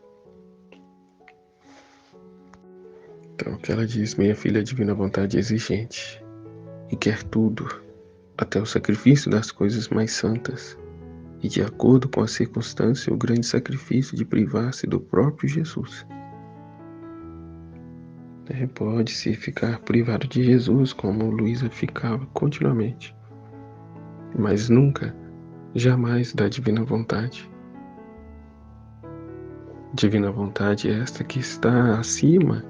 Então, o que ela diz, minha filha, a divina vontade é exigente e quer tudo, até o sacrifício das coisas mais santas, e de acordo com a circunstância, o grande sacrifício de privar-se do próprio Jesus. Pode-se ficar privado de Jesus, como Luísa ficava continuamente, mas nunca, jamais da divina vontade. Divina vontade é esta que está acima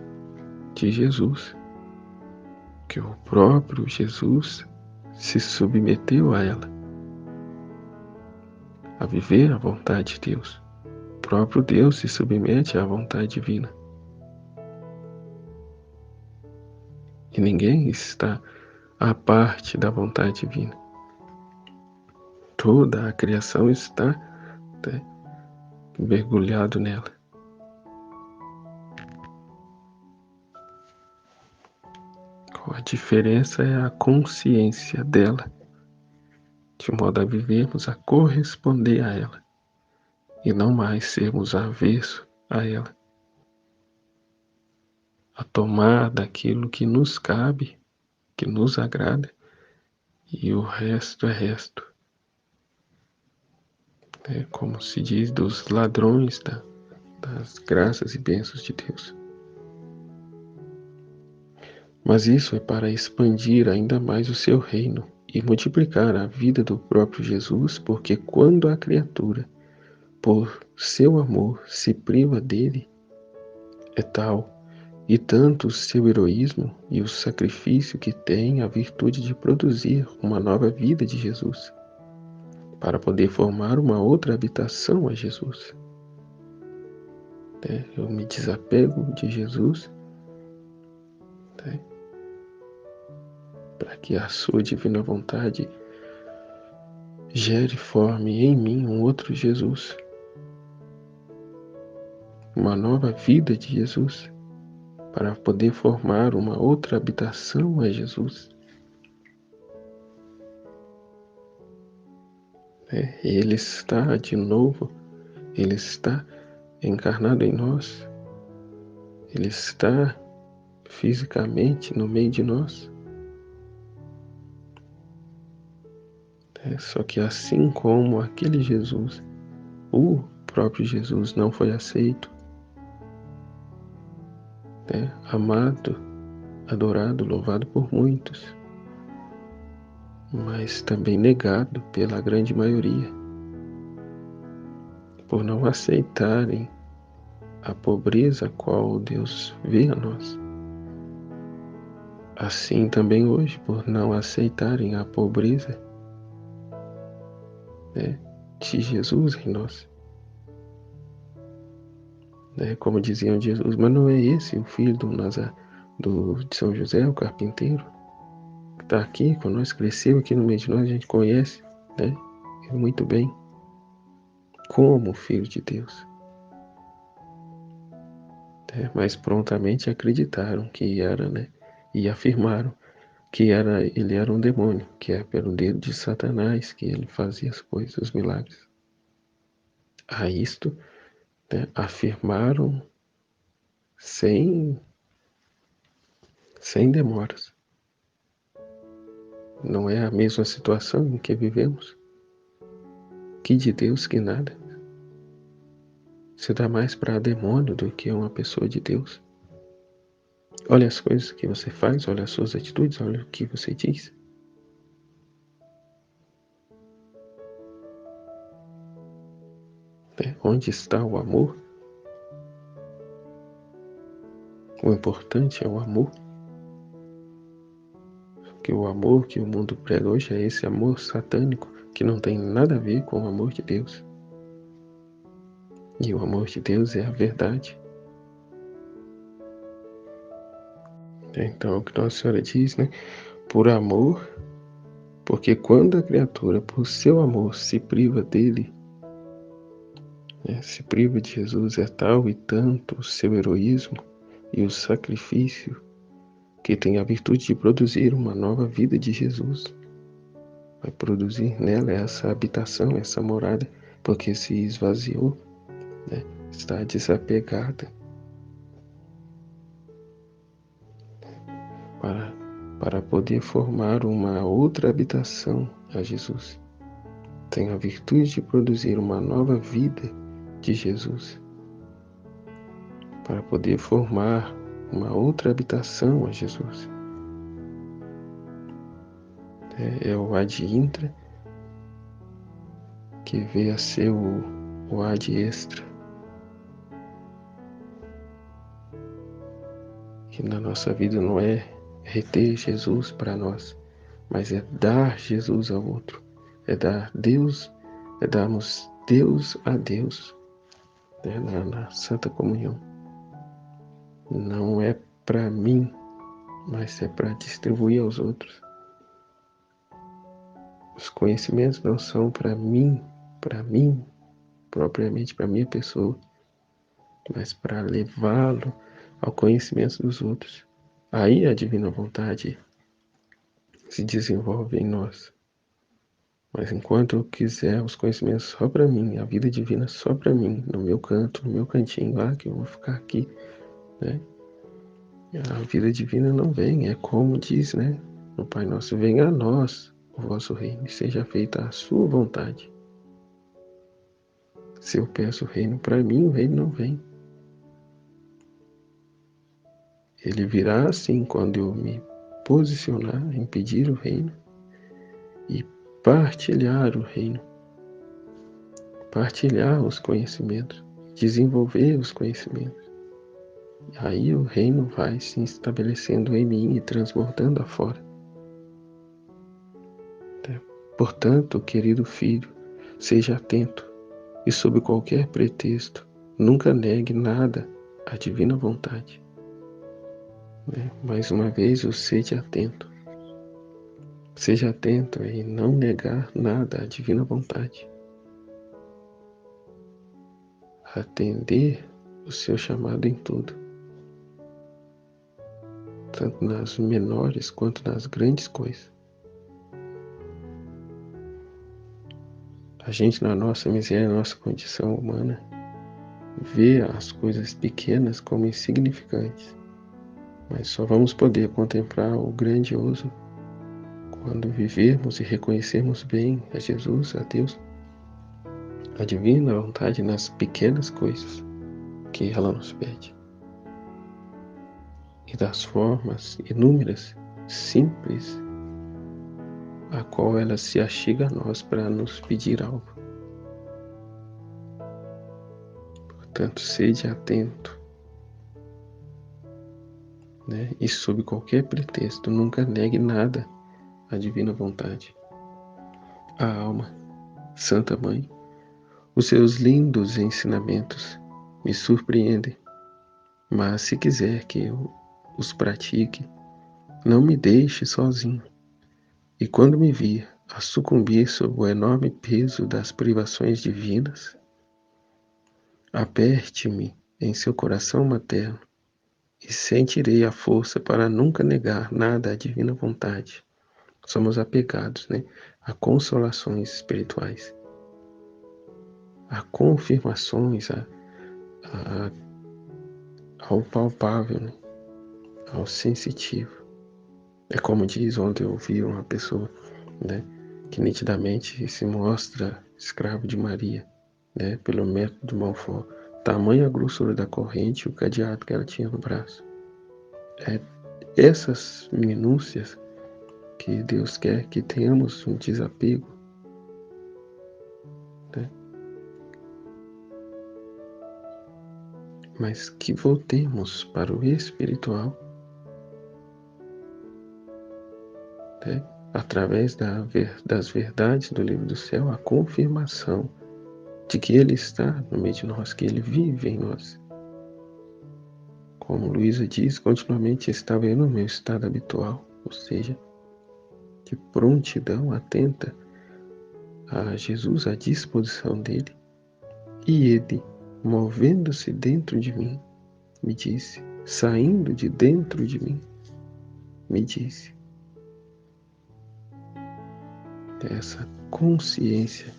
de Jesus, que o próprio Jesus se submeteu a ela, a viver a vontade de Deus. O próprio Deus se submete à vontade divina. E ninguém está à parte da vontade divina. Toda a criação está, né, mergulhado nela. A diferença é a consciência dela, de modo a vivermos a corresponder a ela, e não mais sermos avesso a ela, a tomar daquilo que nos cabe, que nos agrada, e o resto é resto. É como se diz dos ladrões das graças e bênçãos de Deus. Mas isso é para expandir ainda mais o seu reino e multiplicar a vida do próprio Jesus, porque quando a criatura, por seu amor, se priva dele, é tal e tanto o seu heroísmo e o sacrifício que tem a virtude de produzir uma nova vida de Jesus, para poder formar uma outra habitação a Jesus. Eu me desapego de Jesus, para que a sua divina vontade gere e forme em mim um outro Jesus, uma nova vida de Jesus, para poder formar uma outra habitação a Jesus. Ele está de novo, Ele está encarnado em nós. Ele está fisicamente no meio de nós. Só que assim como aquele Jesus, o próprio Jesus não foi aceito, amado, adorado, louvado por muitos, mas também negado pela grande maioria, por não aceitarem a pobreza a qual Deus vê a nós. Assim também hoje, por não aceitarem a pobreza de Jesus em nós. Como diziam de Jesus, mas não é esse o filho de São José, o carpinteiro, que está aqui conosco, cresceu aqui no meio de nós, a gente conhece, ele muito bem, como filho de Deus. Mas prontamente acreditaram que era, e afirmaram que ele era um demônio, que é pelo dedo de Satanás que ele fazia as coisas, os milagres. A isto, afirmaram sem demoras. Não é a mesma situação em que vivemos? Que de Deus que nada. Você dá mais para demônio do que uma pessoa de Deus. Olha as coisas que você faz, olha as suas atitudes, olha o que você diz. Onde está o amor? O importante é o amor. Que o amor que o mundo prega hoje é esse amor satânico que não tem nada a ver com o amor de Deus. E o amor de Deus é a verdade. Então, o que Nossa Senhora diz, por amor, porque quando a criatura, por seu amor, se priva dele, se priva de Jesus, é tal e tanto o seu heroísmo e o sacrifício que tem a virtude de produzir uma nova vida de Jesus. Vai produzir nela essa habitação, essa morada, porque se esvaziou, está desapegada para poder formar uma outra habitação a Jesus. Tem a virtude de produzir uma nova vida de Jesus, para poder formar uma outra habitação a Jesus. É o ad intra que veio a ser o ad extra. Que na nossa vida não é reter Jesus para nós, mas é dar Jesus ao outro. É dar Deus, é darmos Deus a Deus, na Santa Comunhão. Não é para mim, mas é para distribuir aos outros. Os conhecimentos não são para mim, propriamente para minha pessoa, mas para levá-lo ao conhecimento dos outros. Aí a divina vontade se desenvolve em nós. Mas enquanto eu quiser os conhecimentos só para mim, a vida divina só para mim, no meu canto, no meu cantinho lá, que eu vou ficar aqui, a vida divina não vem. É como diz, no Pai Nosso, venha a nós o vosso reino, seja feita a sua vontade. Se eu peço o reino para mim, o reino não vem. Ele virá assim quando eu me posicionar em pedir o reino e partilhar o reino, partilhar os conhecimentos, desenvolver os conhecimentos. Aí o reino vai se estabelecendo em mim e transbordando afora. Portanto, querido filho, seja atento e, sob qualquer pretexto, nunca negue nada à divina vontade. Mais uma vez, seja atento. Seja atento em não negar nada à divina vontade. Atender o seu chamado em tudo, tanto nas menores quanto nas grandes coisas. A gente, na nossa miséria, na nossa condição humana, vê as coisas pequenas como insignificantes, mas só vamos poder contemplar o grandioso quando vivermos e reconhecermos bem a Jesus, a Deus, a divina vontade nas pequenas coisas que ela nos pede. E das formas inúmeras, simples, a qual ela se achega a nós para nos pedir algo. Portanto, sede atento, né? E sob qualquer pretexto, nunca negue nada à divina vontade. A alma, Santa Mãe, os seus lindos ensinamentos me surpreendem, mas se quiser que eu os pratique, não me deixe sozinho. E quando me vir a sucumbir sob o enorme peso das privações divinas, aperte-me em seu coração materno e sentirei a força para nunca negar nada à divina vontade. Somos apegados, né, a consolações espirituais, a confirmações, ao palpável, né, ao sensitivo. É como diz, ontem eu ouvi uma pessoa, né, que nitidamente se mostra escravo de Maria, né, pelo método de Montfort. Tamanha a grossura da corrente e o cadeado que ela tinha no braço. É essas minúcias que Deus quer que tenhamos um desapego, né, mas que voltemos para o espiritual, né, através das verdades do livro do céu, a confirmação de que Ele está no meio de nós, que Ele vive em nós. Como Luísa diz, continuamente estava eu no meu estado habitual, ou seja, de prontidão atenta a Jesus, à disposição dele, e ele, movendo-se dentro de mim, me disse, saindo de dentro de mim, me disse, essa consciência,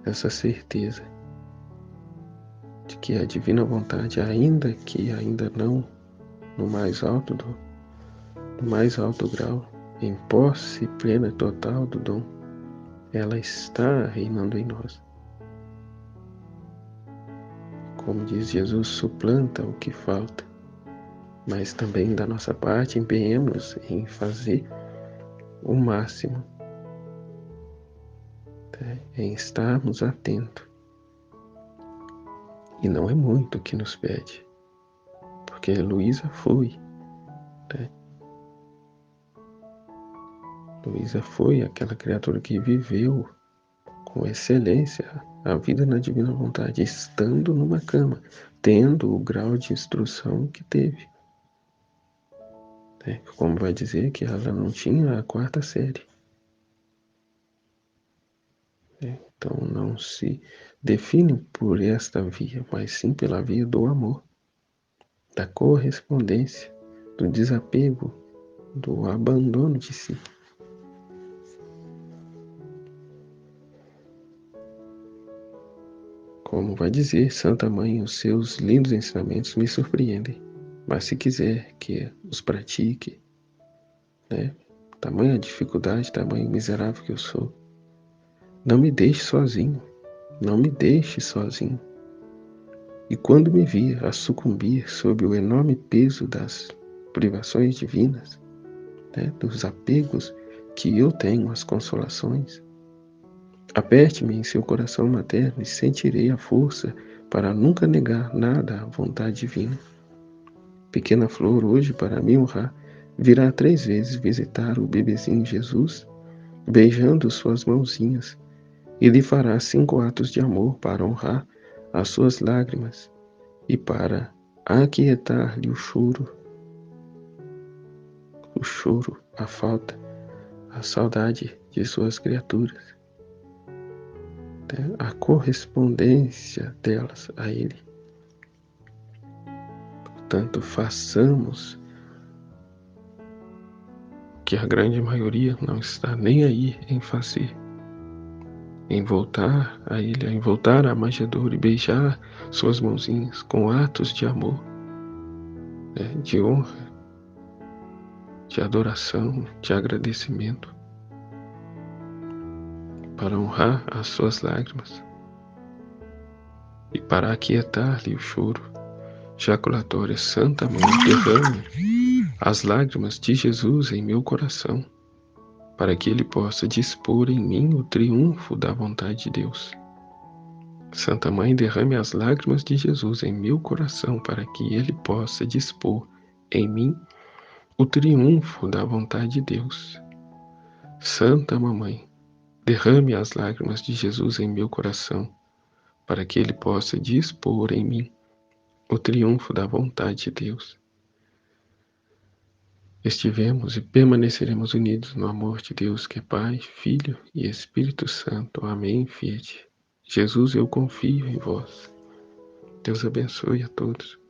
essa certeza de que a divina vontade, ainda que ainda não no mais alto do mais alto grau, em posse plena e total do dom, ela está reinando em nós. Como diz Jesus, suplanta o que falta, mas também da nossa parte empenhemos em fazer o máximo, né, em estarmos atentos. E não é muito o que nos pede, porque Luísa foi, né? Luísa foi aquela criatura que viveu com excelência a vida na divina vontade, estando numa cama, tendo o grau de instrução que teve. Né? Como vai dizer que ela não tinha a 4ª série. Né? Então não se define por esta via, mas sim pela via do amor, da correspondência, do desapego, do abandono de si. Como vai dizer Santa Mãe, os seus lindos ensinamentos me surpreendem, mas se quiser que os pratique, né, tamanha dificuldade, tamanho miserável que eu sou, não me deixe sozinho, não me deixe sozinho. E quando me vir a sucumbir sob o enorme peso das privações divinas, né, dos apegos que eu tenho às consolações, aperte-me em seu coração materno e sentirei a força para nunca negar nada à vontade divina. Pequena flor, hoje, para me honrar, virá 3 vezes visitar o bebezinho Jesus, beijando suas mãozinhas, e lhe fará 5 atos de amor para honrar as suas lágrimas e para aquietar-lhe o choro, a falta, a saudade de suas criaturas, né? A correspondência delas a Ele. Portanto, façamos que a grande maioria não está nem aí em fazer. em voltar a Ele, em voltar à manjedoura e beijar suas mãozinhas com atos de amor, de honra, de adoração, de agradecimento, para honrar as suas lágrimas e para aquietar-lhe o choro jaculatório. Santa Mãe, derrame as lágrimas de Jesus em meu coração, para que Ele possa dispor em mim o triunfo da vontade de Deus. Santa Mãe, derrame as lágrimas de Jesus em meu coração, para que Ele possa dispor em mim o triunfo da vontade de Deus. Santa Mamãe, derrame as lágrimas de Jesus em meu coração, para que Ele possa dispor em mim o triunfo da vontade de Deus. Estivemos e permaneceremos unidos no amor de Deus, que é Pai, Filho e Espírito Santo. Amém, Fiat. Jesus, eu confio em vós. Deus abençoe a todos.